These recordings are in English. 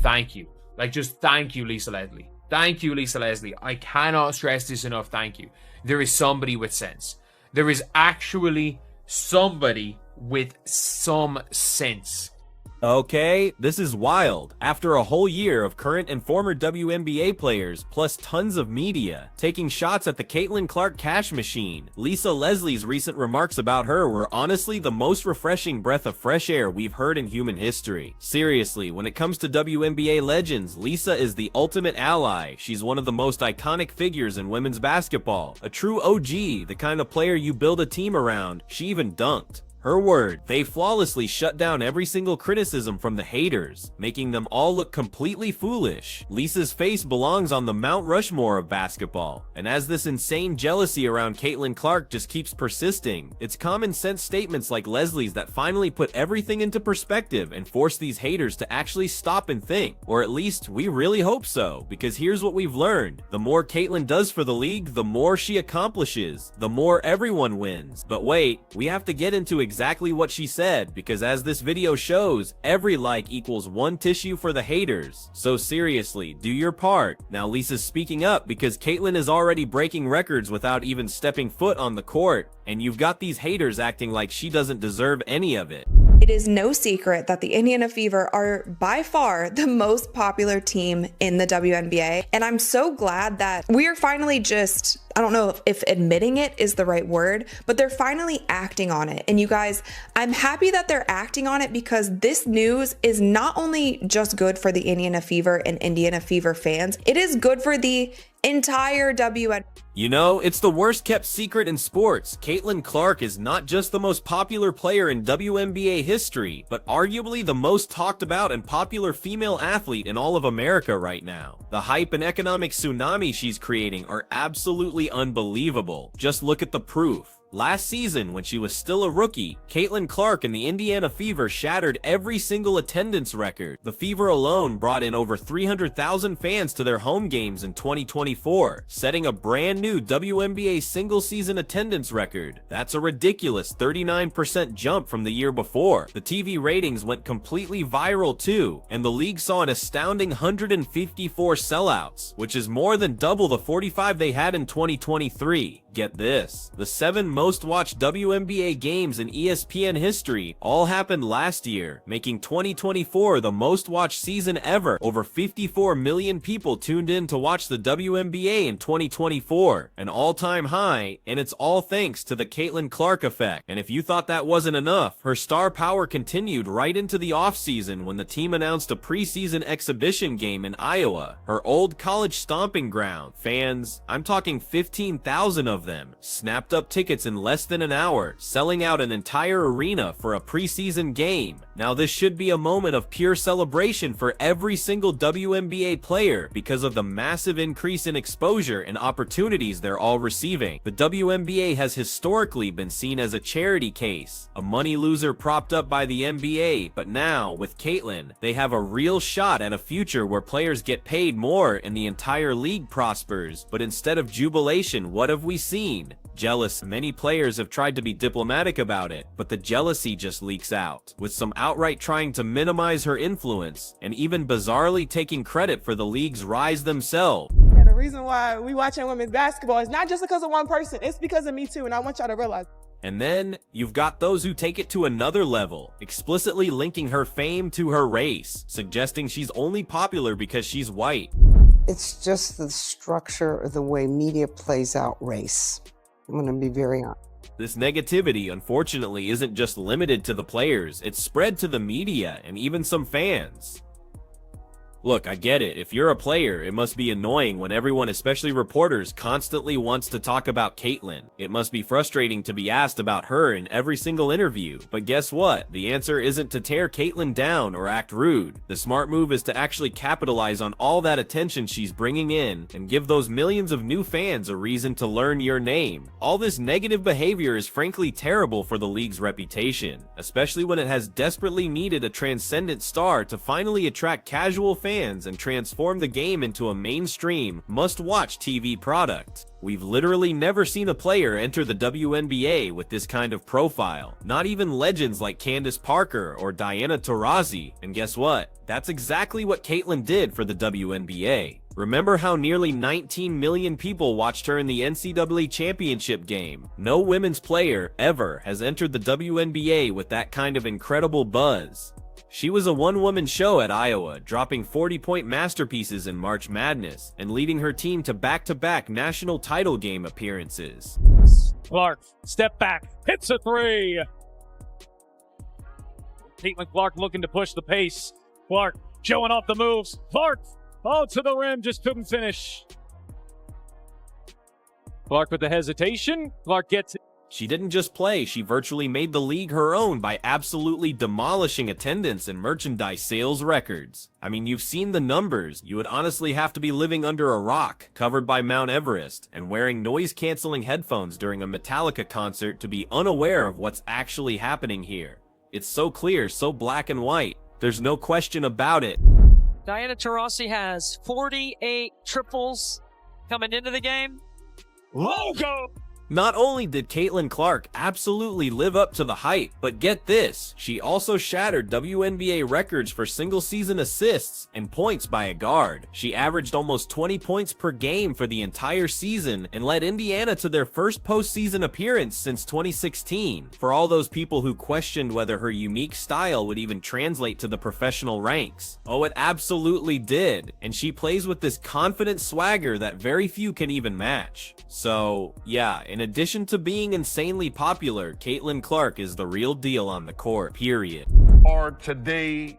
thank you. Like, just thank you, Lisa Leslie. Thank you, Lisa Leslie. I cannot stress this enough. Thank you. There is somebody with sense. There is actually somebody with some sense. Okay, this is wild. After a whole year of current and former WNBA players, plus tons of media, taking shots at the Caitlin Clark cash machine, Lisa Leslie's recent remarks about her were honestly the most refreshing breath of fresh air we've heard in human history. Seriously, when it comes to WNBA legends, Lisa is the ultimate ally. She's one of the most iconic figures in women's basketball. A true OG, the kind of player you build a team around. She even dunked. Her word, they flawlessly shut down every single criticism from the haters, making them all look completely foolish. Lisa's face belongs on the Mount Rushmore of basketball, and as this insane jealousy around Caitlin Clark just keeps persisting, it's common sense statements like Leslie's that finally put everything into perspective and force these haters to actually stop and think. Or at least, we really hope so, because here's what we've learned. The more Caitlin does for the league, the more she accomplishes, the more everyone wins. But wait, we have to get into exactly what she said, because as this video shows, every like equals one tissue for the haters. So seriously, do your part. Now Lisa's speaking up because Caitlin is already breaking records without even stepping foot on the court, and you've got these haters acting like she doesn't deserve any of it. It is no secret that the Indiana Fever are by far the most popular team in the WNBA, and I'm so glad that we are finally just, I don't know if admitting it is the right word, but they're finally acting on it. And you guys, I'm happy that they're acting on it, because this news is not only just good for the Indiana Fever and Indiana Fever fans, it is good for the entire WNBA. You know, it's the worst kept secret in sports. Caitlin Clark is not just the most popular player in WNBA history, but arguably the most talked about and popular female athlete in all of America right now. The hype and economic tsunami she's creating are absolutely unbelievable. Just look at the proof. Last season, when she was still a rookie, Caitlin Clark and the Indiana Fever shattered every single attendance record. The Fever alone brought in over 300,000 fans to their home games in 2024, setting a brand new WNBA single-season attendance record. That's a ridiculous 39% jump from the year before. The TV ratings went completely viral too, and the league saw an astounding 154 sellouts, which is more than double the 45 they had in 2023. Get this, the 7 most watched WNBA games in ESPN history all happened last year, making 2024 the most watched season ever. Over 54 million people tuned in to watch the WNBA in 2024, an all-time high, and it's all thanks to the Caitlin Clark effect. And if you thought that wasn't enough, her star power continued right into the offseason when the team announced a preseason exhibition game in Iowa, her old college stomping ground. Fans, I'm talking 15,000 of them, snapped up tickets in less than an hour, selling out an entire arena for a preseason game. Now this should be a moment of pure celebration for every single WNBA player because of the massive increase in exposure and opportunities they're all receiving. The WNBA has historically been seen as a charity case, a money loser propped up by the NBA, but now, with Caitlin, they have a real shot at a future where players get paid more and the entire league prospers. But instead of jubilation, what have we seen? Jealous. Many players have tried to be diplomatic about it, but the jealousy just leaks out, with some outright trying to minimize her influence, and even bizarrely taking credit for the league's rise themselves. Yeah, the reason why we watching women's basketball is not just because of one person, it's because of me too, and I want y'all to realize. And then, you've got those who take it to another level, explicitly linking her fame to her race, suggesting she's only popular because she's white. It's just the structure of the way media plays out race. I'm going to be very honest. This negativity, unfortunately, isn't just limited to the players. It's spread to the media and even some fans. Look, I get it. If you're a player, it must be annoying when everyone, especially reporters, constantly wants to talk about Caitlin. It must be frustrating to be asked about her in every single interview. But guess what? The answer isn't to tear Caitlin down or act rude. The smart move is to actually capitalize on all that attention she's bringing in and give those millions of new fans a reason to learn your name. All this negative behavior is frankly terrible for the league's reputation, especially when it has desperately needed a transcendent star to finally attract casual fans fans and transform the game into a mainstream, must-watch TV product. We've literally never seen a player enter the WNBA with this kind of profile. Not even legends like Candace Parker or Diana Taurasi. And guess what? That's exactly what Caitlyn did for the WNBA. Remember how nearly 19 million people watched her in the NCAA championship game? No women's player ever has entered the WNBA with that kind of incredible buzz. She was a one-woman show at Iowa, dropping 40-point masterpieces in March Madness, and leading her team to back-to-back national title game appearances. Clark, step back, hits a three. Caitlin Clark looking to push the pace. Clark showing off the moves. Clark, oh, to the rim, just couldn't finish. Clark with the hesitation. Clark gets it. She didn't just play, she virtually made the league her own by absolutely demolishing attendance and merchandise sales records. I mean, you've seen the numbers. You would honestly have to be living under a rock, covered by Mount Everest, and wearing noise-canceling headphones during a Metallica concert to be unaware of what's actually happening here. It's so clear, so black and white. There's no question about it. Diana Taurasi has 48 triples coming into the game. Logo! Not only did Caitlin Clark absolutely live up to the hype, but get this, she also shattered WNBA records for single-season assists and points by a guard. She averaged almost 20 points per game for the entire season and led Indiana to their first postseason appearance since 2016. For all those people who questioned whether her unique style would even translate to the professional ranks. Oh, it absolutely did, and she plays with this confident swagger that very few can even match. So, yeah, in addition to being insanely popular, Caitlin Clark is the real deal on the court, period. Are today,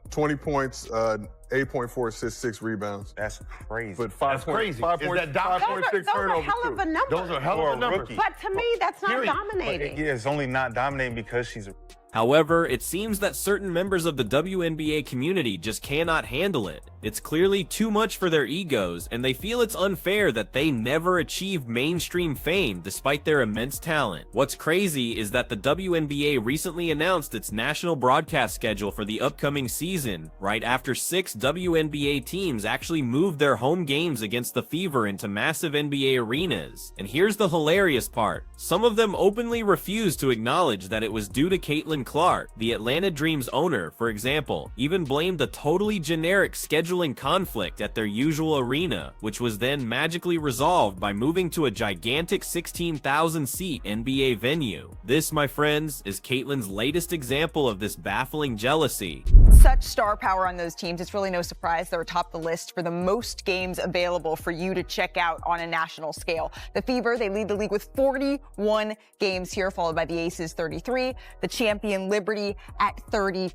20 points, 8.4 assists, 6 rebounds. That's crazy. But 5.6 Those are hell of a number. Those are hell of a number. But to me, that's not dominating. Yeah, it's only not dominating because she's a... However, it seems that certain members of the WNBA community just cannot handle it. It's clearly too much for their egos, and they feel it's unfair that they never achieved mainstream fame despite their immense talent. What's crazy is that the WNBA recently announced its national broadcast schedule for the upcoming season, right after 6 WNBA teams actually moved their home games against the Fever into massive NBA arenas. And here's the hilarious part. Some of them openly refused to acknowledge that it was due to Caitlin Clark. The Atlanta Dream's owner, for example, even blamed a totally generic scheduling conflict at their usual arena, which was then magically resolved by moving to a gigantic 16,000-seat NBA venue. This, my friends, is Caitlin's latest example of this baffling jealousy. Such star power on those teams, it's really no surprise they're atop the list for the most games available for you to check out on a national scale. The Fever, they lead the league with 41 games here, followed by the Aces 33, the champion Liberty at 32.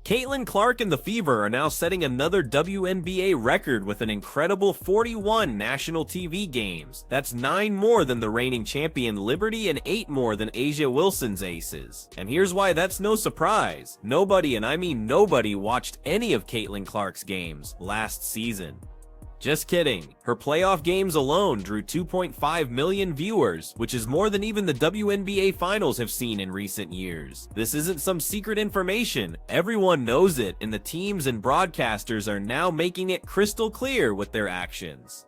Caitlin Clark and the Fever are now setting another WNBA record with an incredible 41 national TV games. That's 9 more than the reigning champion Liberty and 8 more than Asia Wilson's Aces. And here's why that's no surprise. Nobody, and I mean nobody, watched any of Caitlin Clark's games last season. Just kidding. Her playoff games alone drew 2.5 million viewers, which is more than even the WNBA finals have seen in recent years. This isn't some secret information. Everyone knows it, and the teams and broadcasters are now making it crystal clear with their actions.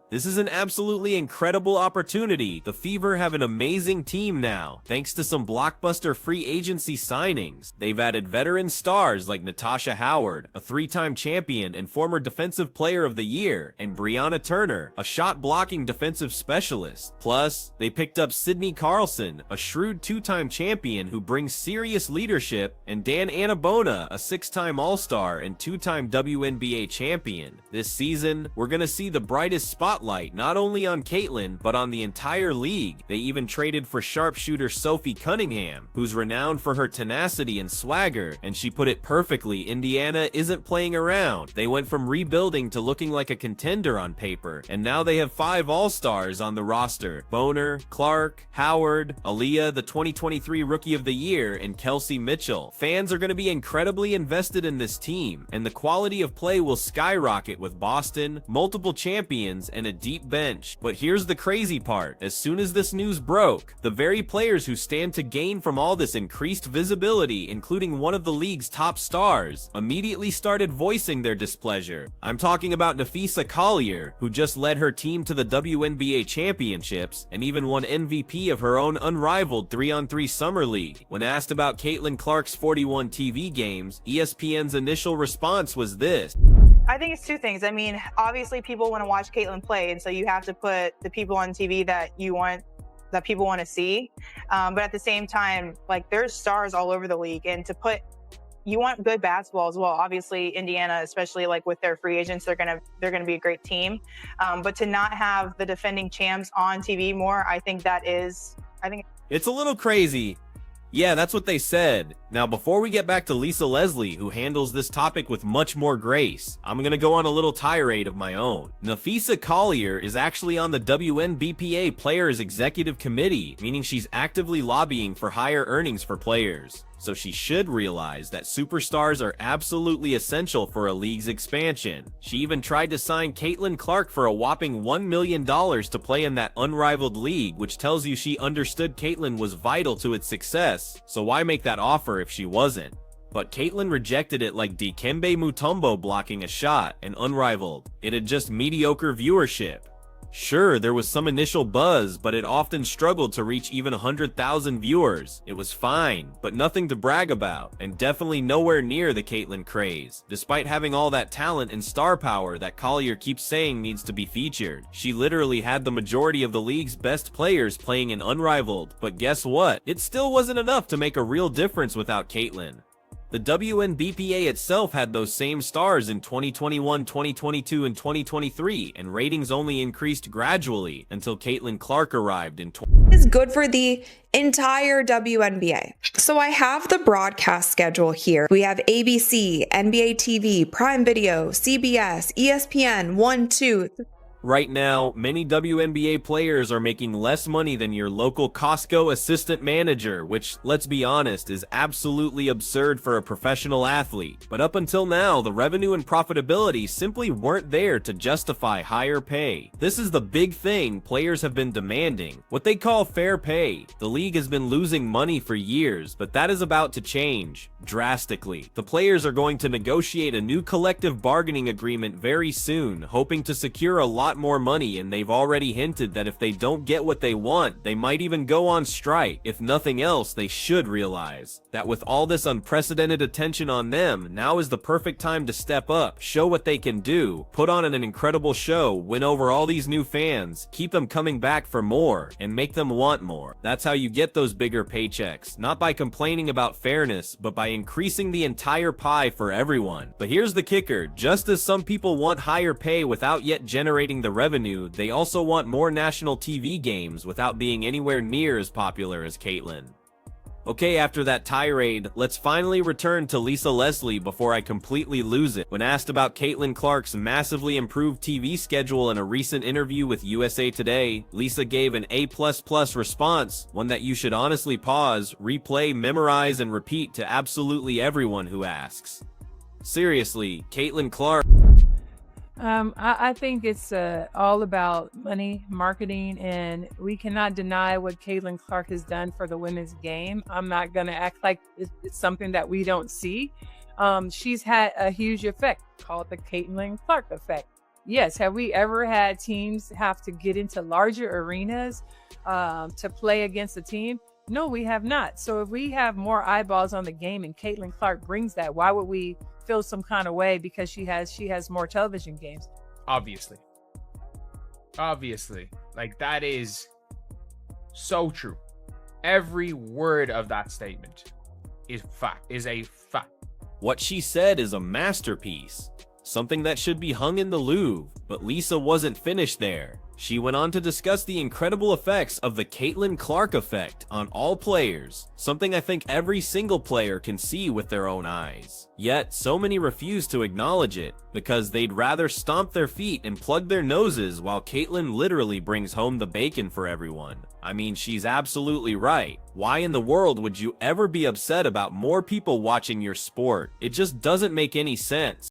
This is an absolutely incredible opportunity. The Fever have an amazing team now, thanks to some blockbuster free agency signings. They've added veteran stars like Natasha Howard, a 3-time champion and former Defensive Player of the Year, and Brianna Turner, a shot-blocking defensive specialist. Plus, they picked up Sydney Carlson, a shrewd 2-time champion who brings serious leadership, and Dan Annabona, a 6-time All-Star and 2-time WNBA champion. This season, we're gonna see the brightest spotlight not only on Caitlin, but on the entire league. They even traded for sharpshooter Sophie Cunningham, who's renowned for her tenacity and swagger, and she put it perfectly, Indiana isn't playing around. They went from rebuilding to looking like a contender on paper, and now they have 5 All-Stars on the roster. Boner, Clark, Howard, Aaliyah, the 2023 Rookie of the Year, and Kelsey Mitchell. Fans are going to be incredibly invested in this team, and the quality of play will skyrocket with Boston, multiple champions, and and a deep bench. But here's the crazy part. As soon as this news broke, the very players who stand to gain from all this increased visibility, including one of the league's top stars, immediately started voicing their displeasure. I'm talking about Nafisa Collier, who just led her team to the WNBA championships and even won MVP of her own unrivaled 3-on-3 Summer League. When asked about Caitlin Clark's 41 TV games, ESPN's initial response was this. I think it's two things. I mean, obviously people want to watch Caitlin play, and so you have to put the people on TV that people want to see. But at the same time, like, there's stars all over the league, and you want good basketball as well. Obviously, Indiana, especially like with their free agents, they're gonna be a great team. But to not have the defending champs on TV more, I think it's a little crazy. Yeah, that's what they said. Now, before we get back to Lisa Leslie, who handles this topic with much more grace, I'm gonna go on a little tirade of my own. Nafisa Collier is actually on the WNBPA Players Executive Committee, meaning she's actively lobbying for higher earnings for players. So she should realize that superstars are absolutely essential for a league's expansion. She even tried to sign Caitlin Clark for a whopping $1 million to play in that unrivaled league, which tells you she understood Caitlin was vital to its success, so why make that offer if she wasn't? But Caitlin rejected it like Dikembe Mutombo blocking a shot, and unrivaled. It had just mediocre viewership. Sure, there was some initial buzz, but it often struggled to reach even 100,000 viewers. It was fine, but nothing to brag about, and definitely nowhere near the Caitlin craze. Despite having all that talent and star power that Collier keeps saying needs to be featured, she literally had the majority of the league's best players playing in unrivaled, but guess what? It still wasn't enough to make a real difference without Caitlin. The WNBPA itself had those same stars in 2021, 2022, and 2023, and ratings only increased gradually until Caitlin Clark arrived in is good for the entire WNBA. So I have the broadcast schedule here. We have ABC, NBA TV, Prime Video, CBS, ESPN, 1, 2, Right now, many WNBA players are making less money than your local Costco assistant manager, which, let's be honest, is absolutely absurd for a professional athlete. But up until now, the revenue and profitability simply weren't there to justify higher pay. This is the big thing players have been demanding, what they call fair pay. The league has been losing money for years, but that is about to change drastically. The players are going to negotiate a new collective bargaining agreement very soon, hoping to secure a lot more money, and they've already hinted that if they don't get what they want, they might even go on strike. If nothing else, they should realize that with all this unprecedented attention on them, now is the perfect time to step up, show what they can do, put on an incredible show, win over all these new fans, keep them coming back for more, and make them want more. That's how you get those bigger paychecks, not by complaining about fairness, but by increasing the entire pie for everyone. But here's the kicker, just as some people want higher pay without yet generating the revenue, they also want more national TV games without being anywhere near as popular as Caitlin. Okay, after that tirade, let's finally return to Lisa Leslie before I completely lose it. When asked about Caitlin Clark's massively improved TV schedule in a recent interview with USA Today, Lisa gave an A++ response, one that you should honestly pause, replay, memorize, and repeat to absolutely everyone who asks. Seriously, Caitlin Clark. I think it's all about money, marketing, and we cannot deny what Caitlin Clark has done for the women's game. I'm not going to act like it's something that we don't see. She's had a huge effect called the Caitlin Clark effect. Yes, have we ever had teams have to get into larger arenas to play against a team? No, we have not. So if we have more eyeballs on the game and Caitlin Clark brings that, why would we feel some kind of way because she has more television games? Obviously, like, that is so true. Every word of that statement is a fact. What she said is a masterpiece, something that should be hung in the Louvre. But Lisa wasn't finished there. She went on to discuss the incredible effects of the Caitlin Clark effect on all players, something I think every single player can see with their own eyes. Yet, so many refuse to acknowledge it, because they'd rather stomp their feet and plug their noses while Caitlin literally brings home the bacon for everyone. I mean, she's absolutely right. Why in the world would you ever be upset about more people watching your sport? It just doesn't make any sense.